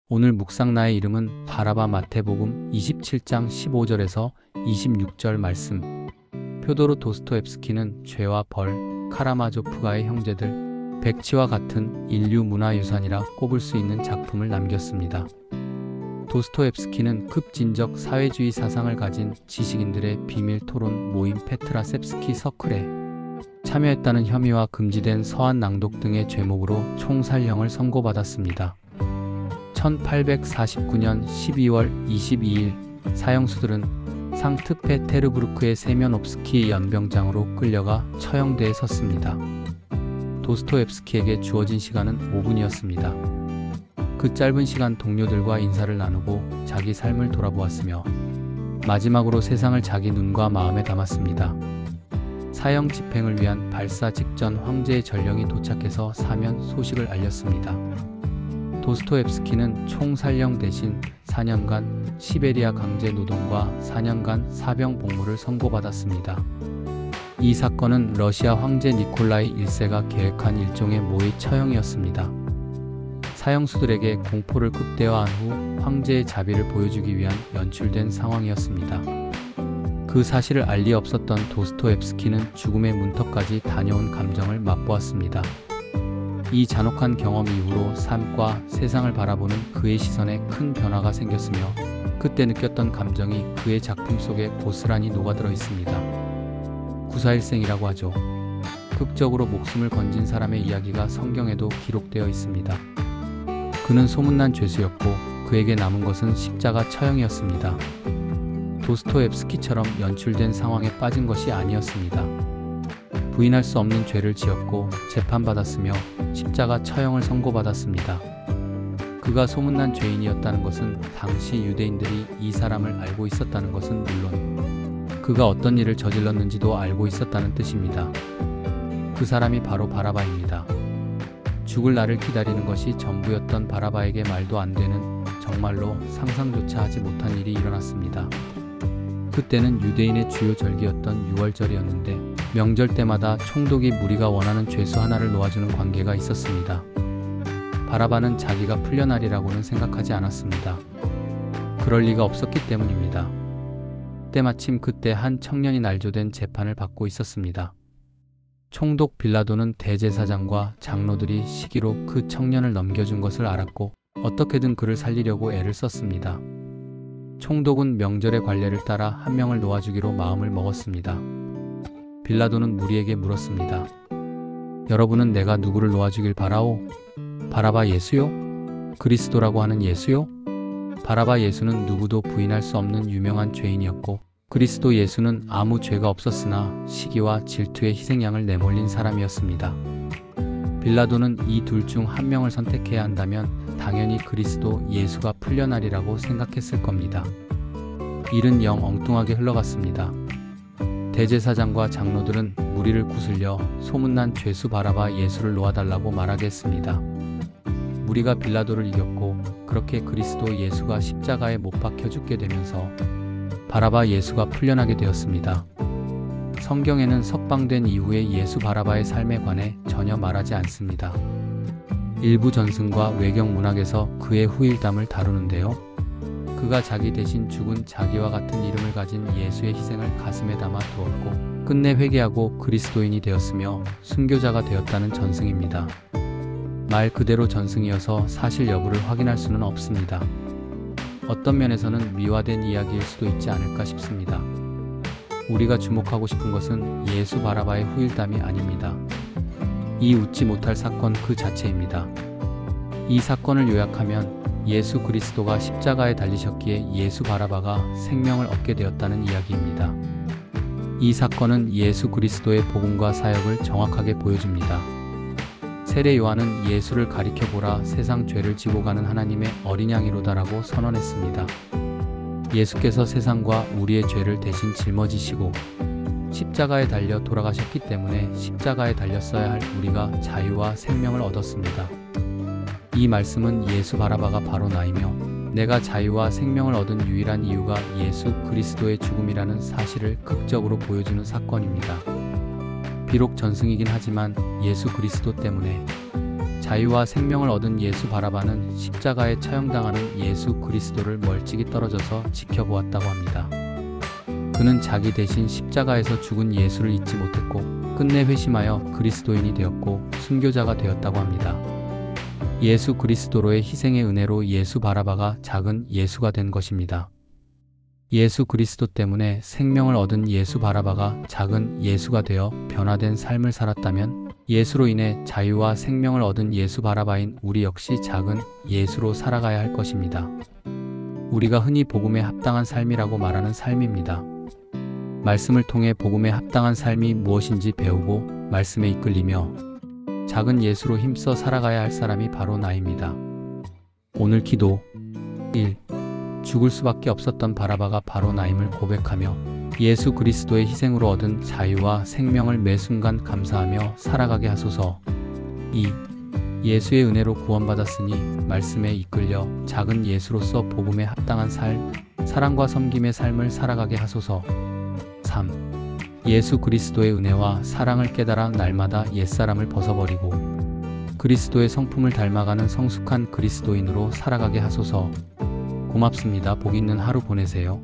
오늘 묵상 나의 이름은 바라바. 마태복음 27장 15절에서 26절 말씀. 표도르 도스토옙스키는 죄와 벌, 카라마조프가의 형제들, 백치와 같은 인류 문화유산이라 꼽을 수 있는 작품을 남겼습니다. 도스토옙스키는 급진적 사회주의 사상을 가진 지식인들의 비밀 토론 모임 페트라셉스키 서클에 참여했다는 혐의와 금지된 서한 낭독 등의 죄목으로 총살형을 선고받았습니다. 1849년 12월 22일 사형수들은 상트페테르부르크의 세면옵스키 연병장으로 끌려가 처형대에 섰습니다. 도스토옙스키에게 주어진 시간은 5분이었습니다. 그 짧은 시간 동료들과 인사를 나누고 자기 삶을 돌아보았으며 마지막으로 세상을 자기 눈과 마음에 담았습니다. 사형 집행을 위한 발사 직전 황제의 전령이 도착해서 사면 소식을 알렸습니다. 도스토옙스키는 총살형 대신 4년간 시베리아 강제 노동과 4년간 사병 복무를 선고받았습니다. 이 사건은 러시아 황제 니콜라이 1세가 계획한 일종의 모의 처형이었습니다. 사형수들에게 공포를 극대화한 후 황제의 자비를 보여주기 위한 연출된 상황이었습니다. 그 사실을 알 리 없었던 도스토옙스키는 죽음의 문턱까지 다녀온 감정을 맛보았습니다. 이 잔혹한 경험 이후로 삶과 세상을 바라보는 그의 시선에 큰 변화가 생겼으며 그때 느꼈던 감정이 그의 작품 속에 고스란히 녹아들어 있습니다. 구사일생이라고 하죠. 극적으로 목숨을 건진 사람의 이야기가 성경에도 기록되어 있습니다. 그는 소문난 죄수였고 그에게 남은 것은 십자가 처형이었습니다. 도스토옙스키처럼 연출된 상황에 빠진 것이 아니었습니다. 부인할 수 없는 죄를 지었고 재판받았으며 십자가 처형을 선고받았습니다. 그가 소문난 죄인이었다는 것은 당시 유대인들이 이 사람을 알고 있었다는 것은 물론 그가 어떤 일을 저질렀는지도 알고 있었다는 뜻입니다. 그 사람이 바로 바라바입니다. 죽을 날을 기다리는 것이 전부였던 바라바에게 말도 안 되는, 정말로 상상조차 하지 못한 일이 일어났습니다. 그때는 유대인의 주요 절기였던 6월절이었는데 명절 때마다 총독이 무리가 원하는 죄수 하나를 놓아주는 관계가 있었습니다. 바라바는 자기가 풀려나리라고는 생각하지 않았습니다. 그럴 리가 없었기 때문입니다. 때마침 그때 한 청년이 날조된 재판을 받고 있었습니다. 총독 빌라도는 대제사장과 장로들이 시기로 그 청년을 넘겨준 것을 알았고 어떻게든 그를 살리려고 애를 썼습니다. 총독은 명절의 관례를 따라 한 명을 놓아주기로 마음을 먹었습니다. 빌라도는 무리에게 물었습니다. 여러분은 내가 누구를 놓아주길 바라오? 바라바 예수요? 그리스도라고 하는 예수요? 바라바 예수는 누구도 부인할 수 없는 유명한 죄인이었고 그리스도 예수는 아무 죄가 없었으나 시기와 질투의 희생양을 내몰린 사람이었습니다. 빌라도는 이 둘 중 한 명을 선택해야 한다면 당연히 그리스도 예수가 풀려나리라고 생각했을 겁니다. 일은 영 엉뚱하게 흘러갔습니다. 대제사장과 장로들은 무리를 구슬려 소문난 죄수 바라바 예수를 놓아달라고 말하게 했습니다. 무리가 빌라도를 이겼고 그렇게 그리스도 예수가 십자가에 못 박혀 죽게 되면서 바라바 예수가 풀려나게 되었습니다. 성경에는 석방된 이후의 예수 바라바의 삶에 관해 전혀 말하지 않습니다. 일부 전승과 외경 문학에서 그의 후일담을 다루는데요. 그가 자기 대신 죽은 자기와 같은 이름을 가진 예수의 희생을 가슴에 담아 두었고 끝내 회개하고 그리스도인이 되었으며 순교자가 되었다는 전승입니다. 말 그대로 전승이어서 사실 여부를 확인할 수는 없습니다. 어떤 면에서는 미화된 이야기일 수도 있지 않을까 싶습니다. 우리가 주목하고 싶은 것은 예수 바라바의 후일담이 아닙니다. 이 웃지 못할 사건 그 자체입니다. 이 사건을 요약하면 예수 그리스도가 십자가에 달리셨기에 예수 바라바가 생명을 얻게 되었다는 이야기입니다. 이 사건은 예수 그리스도의 복음과 사역을 정확하게 보여줍니다. 세례 요한은 예수를 가리켜보라 세상 죄를 지고 가는 하나님의 어린 양이로다라고 선언했습니다. 예수께서 세상과 우리의 죄를 대신 짊어지시고 십자가에 달려 돌아가셨기 때문에 십자가에 달렸어야 할 우리가 자유와 생명을 얻었습니다. 이 말씀은 예수 바라바가 바로 나이며 내가 자유와 생명을 얻은 유일한 이유가 예수 그리스도의 죽음이라는 사실을 극적으로 보여주는 사건입니다. 비록 전승이긴 하지만 예수 그리스도 때문에 자유와 생명을 얻은 예수 바라바는 십자가에 처형당하는 예수 그리스도를 멀찍이 떨어져서 지켜보았다고 합니다. 그는 자기 대신 십자가에서 죽은 예수를 잊지 못했고 끝내 회심하여 그리스도인이 되었고 순교자가 되었다고 합니다. 예수 그리스도로의 희생의 은혜로 예수 바라바가 작은 예수가 된 것입니다. 예수 그리스도 때문에 생명을 얻은 예수 바라바가 작은 예수가 되어 변화된 삶을 살았다면 예수로 인해 자유와 생명을 얻은 예수 바라바인 우리 역시 작은 예수로 살아가야 할 것입니다. 우리가 흔히 복음에 합당한 삶이라고 말하는 삶입니다. 말씀을 통해 복음에 합당한 삶이 무엇인지 배우고 말씀에 이끌리며 작은 예수로 힘써 살아가야 할 사람이 바로 나입니다. 오늘 기도 1. 죽을 수밖에 없었던 바라바가 바로 나임을 고백하며 예수 그리스도의 희생으로 얻은 자유와 생명을 매 순간 감사하며 살아가게 하소서. 2. 예수의 은혜로 구원받았으니 말씀에 이끌려 작은 예수로서 복음에 합당한 삶, 사랑과 섬김의 삶을 살아가게 하소서. 3. 예수 그리스도의 은혜와 사랑을 깨달아 날마다 옛사람을 벗어버리고 그리스도의 성품을 닮아가는 성숙한 그리스도인으로 살아가게 하소서. 고맙습니다. 복 있는 하루 보내세요.